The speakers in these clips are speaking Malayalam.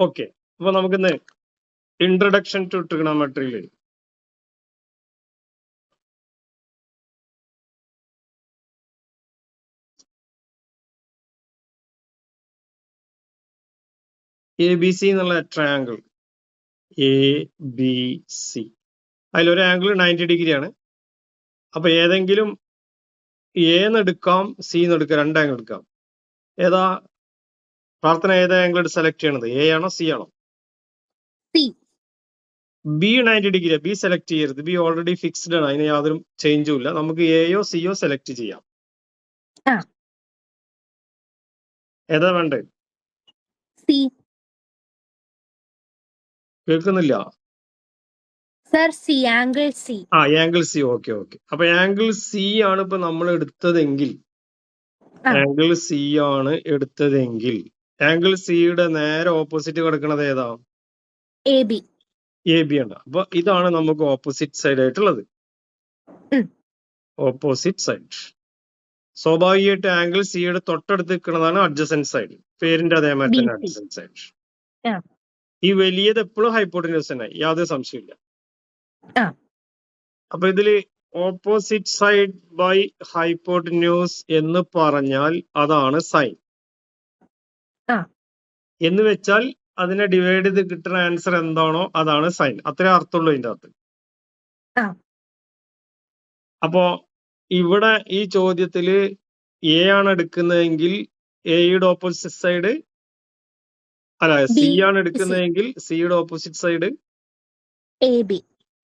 ഓക്കെ, അപ്പൊ നമുക്കിന്ന് ഇൻട്രഡക്ഷൻ ടു ട്രിഗണോമെട്രിയിൽ എ ബി സി എന്നുള്ള ട്രയാങ്കിൾ എ ബി സി, അതിലൊരു ആംഗിൾ 90 ഡിഗ്രി ആണ്. അപ്പൊ ഏതെങ്കിലും എന്ന് എടുക്കാം, സി എന്ന് എടുക്കാം, രണ്ട് ആംഗിൾ എടുക്കാം. ഏതാ പ്രാർത്ഥന, ഏതാ ആംഗിൾ സെലക്ട് ചെയ്യണത്? എ ആണോ സി ആണോ? ബി 90 ഡിഗ്രി, ബി സെലക്ട് ചെയ്യരുത്. ബി ഓൾറെഡി ഫിക്സ്ഡ് ആണ്, അതിന് യാതൊരു ചേഞ്ചും ഇല്ല. നമുക്ക് എയോ സിയോ സെലക്ട് ചെയ്യാം. ഏതാ വേണ്ടേ? കേൾക്കുന്നില്ല sir? C, angle C. Angle C. Okay okay. അപ്പൊ ആംഗിൾ സി ആണ് ഇപ്പൊ നമ്മൾ എടുത്തതെങ്കിൽ, ആംഗിൾ സി ആണ് എടുത്തതെങ്കിൽ ആംഗിൾ സിയുടെ നേരെ ഓപ്പോസിറ്റ് കിടക്കുന്നത് ഏതാ? A B. എ ബി ആണ്. അപ്പൊ ഇതാണ് നമുക്ക് ഓപ്പോസിറ്റ് സൈഡ് ആയിട്ടുള്ളത്. Opposite side. സ്വാഭാവികമായിട്ട് ആംഗിൾ സിയുടെ തൊട്ടടുത്ത് നിൽക്കുന്നതാണ് അഡ്ജസന്റ് സൈഡ്. പേരിന്റെ അതേമാതിരി തന്നെ അഡ്ജസന്റ് സൈഡ്. ഈ വലിയത് എപ്പോഴും ഹൈപ്പോട്ടന്യൂസ് തന്നെ, യാതൊരു സംശയമില്ല. അപ്പൊ ഇതില് ഓപ്പോസിറ്റ് സൈഡ് ബൈ ഹൈപ്പോട്ടന്യൂസ് എന്ന് പറഞ്ഞാൽ അതാണ് സൈൻ. എന്ന് വെച്ചാൽ അതിനെ ഡിവൈഡ് ചെയ്ത് കിട്ടുന്ന ആൻസർ എന്താണോ അതാണ് സൈൻ. അത്രേ അർത്ഥമുള്ളൂ ഇതിന്റെ അകത്ത്. അപ്പോ ഇവിടെ ഈ ചോദ്യത്തില് എ ആണ് എടുക്കുന്നതെങ്കിൽ എയുടെ ഓപ്പോസിറ്റ് സൈഡ്, അല്ല സി ആണ് എടുക്കുന്നതെങ്കിൽ സിയുടെ opposite side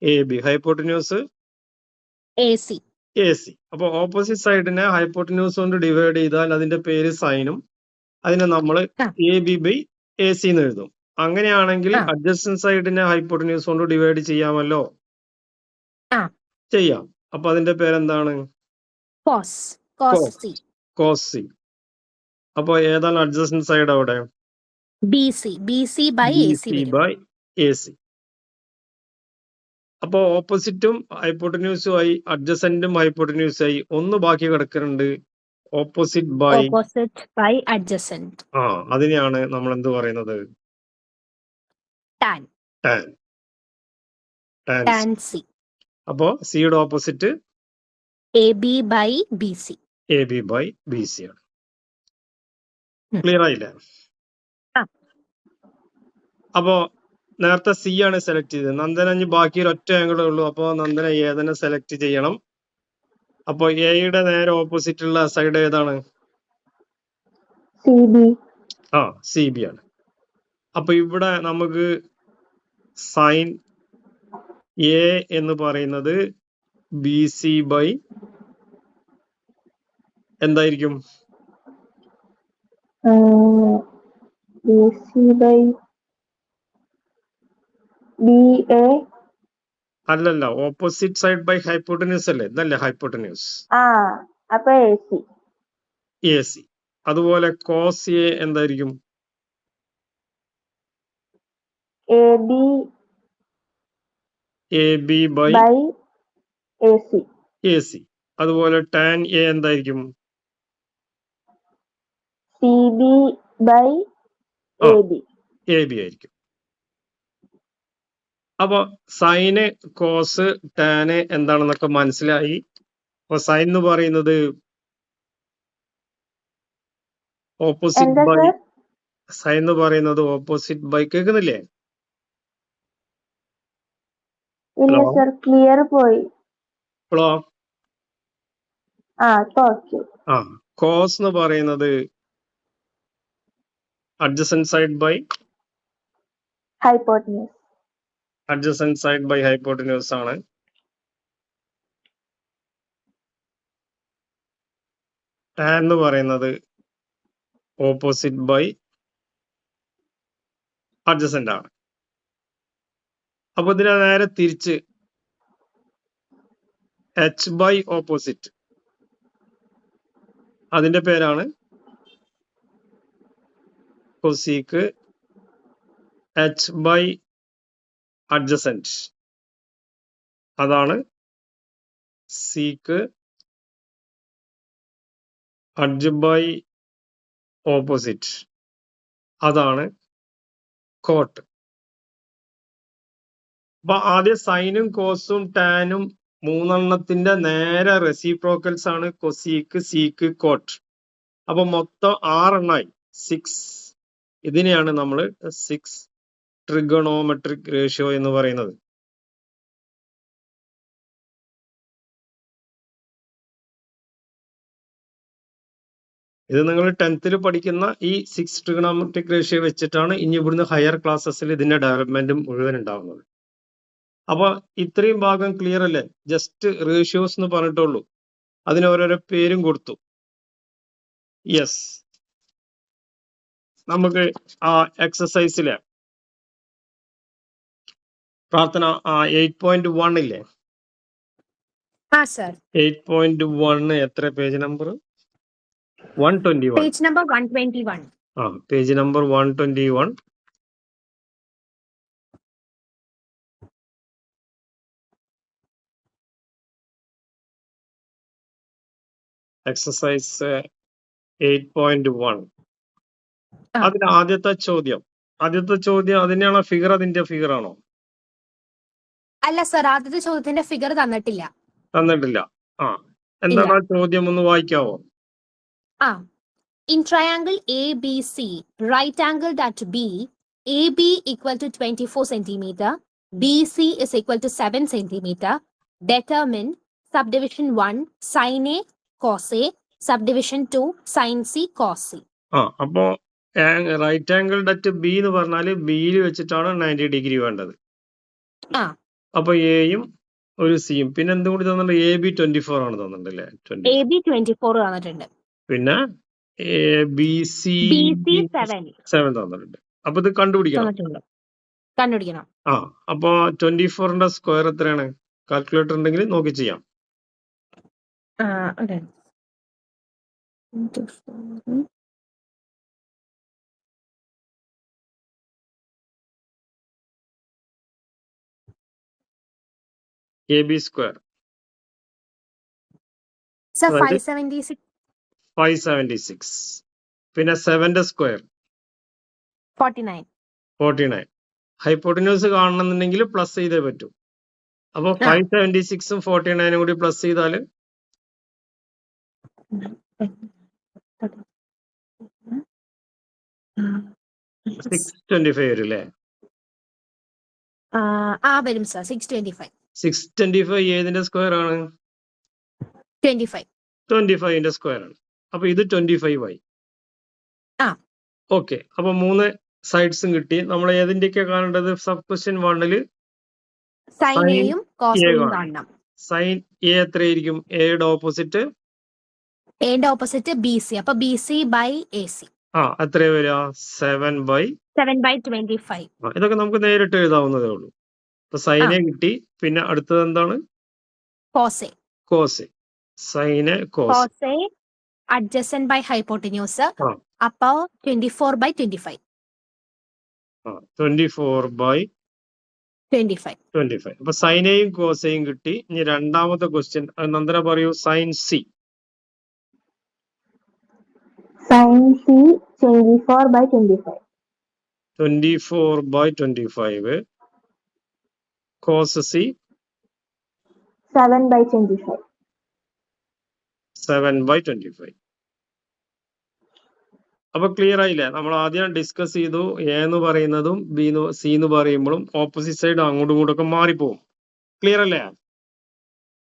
A B, hypotenuse A C. അപ്പൊ ഓപ്പോസിറ്റ് സൈഡിനെ ഹൈപ്പോട്ടന്യൂസ് കൊണ്ട് ഡിവൈഡ് ചെയ്താൽ അതിന്റെ പേര് സൈനും, അതിനെ നമ്മൾ A B by A C എന്ന് എഴുതും. അങ്ങനെയാണെങ്കിൽ അഡ്ജസ്റ്റന്റ് സൈഡിനെ ഹൈപ്പോട്ടന്യൂസ് കൊണ്ട് ഡിവൈഡ് ചെയ്യാമല്ലോ? ചെയ്യാം. അപ്പൊ അതിന്റെ പേരെന്താണ്? Cos C. അപ്പൊ ഏതാണ് അഡ്ജസ്റ്റന്റ് സൈഡ് അവിടെ? B C by A C. അപ്പൊ ഓപ്പോസിറ്റും ഹൈപ്പോട്ടന്യൂസും ആയി, അഡ്ജസന്റും ഹൈപ്പോട്ടന്യൂസും ആയി. ഒന്ന് ബാക്കി കിടക്കുന്നുണ്ട്, ഓപ്പോസിറ്റ് ബൈ അഡ്ജസന്റ്. അതിനെയാണ് നമ്മൾ എന്ത് പറയുന്നത്? Tan C. അപ്പോ സിയുടെ opposite A B by B C ആണ്. ക്ലിയർ ആയില്ലേ? അപ്പോ നേരത്തെ സി ആണ് സെലക്ട് ചെയ്തത്. നന്ദന ബാക്കി ഒരു ഒറ്റ ആംഗിളേ ഉള്ളൂ. അപ്പോ നന്ദന ഏതിനെ സെലക്ട് ചെയ്യണം? അപ്പോ എയുടെ നേരെ ഓപ്പോസിറ്റ് ഉള്ള സൈഡ് ഏതാണ്? സി ബി ആണ്. അപ്പൊ ഇവിടെ നമുക്ക് സൈൻ എ എന്ന് പറയുന്നത് ബി സി ബൈ എന്തായിരിക്കും? അല്ലല്ല, ഓപ്പോസിറ്റ് സൈഡ് ബൈ ഹൈപ്പോട്ടന്യൂസ് അല്ലേ? ഇതല്ലേ ഹൈപ്പോട്ടന്യൂസ്? A C. അതുപോലെ കോസ് എ എന്തായിരിക്കും? A B by A C. അതുപോലെ ടാൻ എ എന്തായിരിക്കും? എ ബി ആയിരിക്കും. അപ്പൊ സൈന്, കോസ്, ടാന് എന്താണെന്നൊക്കെ മനസ്സിലായി. അപ്പൊ സൈൻ എന്ന് പറയുന്നത് ഓപ്പോസിറ്റ് ബൈ, സൈൻ എന്ന് പറയുന്നത് ഓപ്പോസിറ്റ് ബൈ. കേൾക്കുന്നില്ലേ? ക്ലിയർ പോയി. കോസ് എന്ന് പറയുന്നത് adjacent side by hypotenuse. Adjacent side by hypotenuse ആണ്. ടാൻ എന്ന് പറയുന്നത് ഓപ്പോസിറ്റ് ബൈ അഡ്ജസന്റ് ആണ്. അപ്പൊ ഇതിനെ നേരെ തിരിച്ച് എച്ച് ബൈ ഓപ്പോസിറ്റ്, അതിന്റെ പേരാണ് കൊസീക്ക് എച്ച് ബൈ അഡ്ജസന്റ്. അതാണ് സീക്ക് അഡ്ജ് ബൈ ഓപ്പോസിറ്റ്. അതാണ് കോട്ട്. അപ്പൊ ആദ്യം സൈനും കോസും ടാനും മൂന്നെണ്ണത്തിന്റെ നേരെ റെസിപ്രോക്കൽസ് ആണ് കൊസീക്ക്, സീക്ക്, കോട്ട്. അപ്പൊ മൊത്തം 6 എണ്ണമായി. 6. ഇതിനെയാണ് നമ്മൾ 6 ട്രിഗണോമെട്രിക് റേഷ്യോ എന്ന് പറയുന്നത്. ഇത് നിങ്ങൾ 10th പഠിക്കുന്ന ഈ 6 ട്രിഗണോമെട്രിക് റേഷ്യോ വെച്ചിട്ടാണ് ഇനി ഇവിടുന്ന് ഹയർ ക്ലാസ്സസിൽ ഇതിന്റെ ഡെവലപ്മെന്റ് മുഴുവൻ ഉണ്ടാവുന്നത്. അപ്പൊ ഇത്രയും ഭാഗം ക്ലിയർ അല്ലേ? ജസ്റ്റ് റേഷ്യോസ് എന്ന് പറഞ്ഞിട്ടുള്ളൂ, അതിന് ഓരോരോ പേരും കൊടുത്തു. യെസ്, നമുക്ക് ആ എക്സസൈസിലെ പ്രാർത്ഥന 8.1 ഇല്ലേ? ആ സർ. 8.1 എത്ര page number? 121. Page number 121. Page number 121. Exercise 8.1. അതിന് ആദ്യത്തെ ചോദ്യം അതിനെയാണോ ഫിഗർ? അതിന്റെ ഫിഗർ ആണോ? അല്ല സർ, ആദ്യത്തെ ചോദ്യത്തിന്റെ ഫിഗർ തന്നിട്ടില്ല. എന്താണ് ആ ചോദ്യം, ഒന്ന് വായിക്കാവോ? In triangle ABC, right angled at B, AB equal to 24 centimeter, BC is equal to 7 centimeter. Determine subdivision 1 sin A cos A, subdivision 2 sin C cos C. അപ്പോ റൈറ്റ് ആംഗിൾ അറ്റ് ബി എന്ന് പറഞ്ഞാല് ബിയിൽ വെച്ചിട്ടാണ് 90 ഡിഗ്രി വേണ്ടത്. അപ്പൊ എയും ഒരു സിയും, പിന്നെ എന്തും കൂടി തന്നിട്ടുണ്ട്? AB 24 ആണ് തന്നിട്ടുണ്ടല്ലേ? AB 24 തന്നിട്ടുണ്ട്. പിന്നെ BC 7 തന്നിട്ടുണ്ട്. അപ്പൊ ഇത് കണ്ടുപിടിക്കണം. അപ്പൊ 24ന്റെ സ്ക്വയർ എത്രയാണ്? കാൽക്കുലേറ്റർ ഉണ്ടെങ്കിൽ നോക്കി ചെയ്യാം. AB square 576. പിന്നെ 7ന്റെ സ്ക്വയർ 49. ഹൈപ്പോട്ടിന്യൂസ് കാണണമെന്നുണ്ടെങ്കിൽ പ്ലസ് ചെയ്തേ പറ്റൂ. അപ്പൊ 576ഉം 49ഉം കൂടി പ്ലസ് ചെയ്താല് 625 വരും അല്ലേ? വരും സർ. 625. 625 ഏതിന്റെ സ്ക്വയർ ആണ്? 25ന്റെ സ്ക്വയർ ആണ്. അപ്പൊ ഇത് 25 ആയി. ഓക്കെ, അപ്പൊ 3 സൈഡ്സും കിട്ടി. നമ്മൾ ഏതിന്റെയൊക്കെ കാണേണ്ടത്? സബ് ക്വസ്റ്റ്യൻ 1 സൈൻ എ എത്രയായിരിക്കും? എയുടെ ഓപ്പോസിറ്റ് BC. അപ്പൊ BC by AC എത്രയാ വരിക? 7/25. ഇതൊക്കെ നമുക്ക് നേരിട്ട് എഴുതാവുന്നതേ ഉള്ളൂ. അപ്പൊ സൈനെ കിട്ടി. പിന്നെ അടുത്തത് എന്താണ്? Cos. Sine cos adjacent by hypotenuse. അപ്പൊ 24/25. 24/25. അപ്പൊ സൈനെയും കോസയും കിട്ടി. ഇനി രണ്ടാമത്തെ ക്വസ്റ്റ്യൻ നന്ദന പറയൂ. Sine C. Sin C 24/25. 24/25. Cos C 7/25. 7/25. അപ്പൊ ക്ലിയർ ആയില്ലേ? നമ്മൾ ആദ്യം ഡിസ്കസ് ചെയ്തു. എ എന്ന് പറയുന്നതും സി എന്ന് പറയുമ്പോഴും ഓപ്പോസിറ്റ് സൈഡ് അങ്ങോട്ടും ഇങ്ങോട്ടും ഒക്കെ മാറിപ്പോവും. ക്ലിയർ അല്ലേ?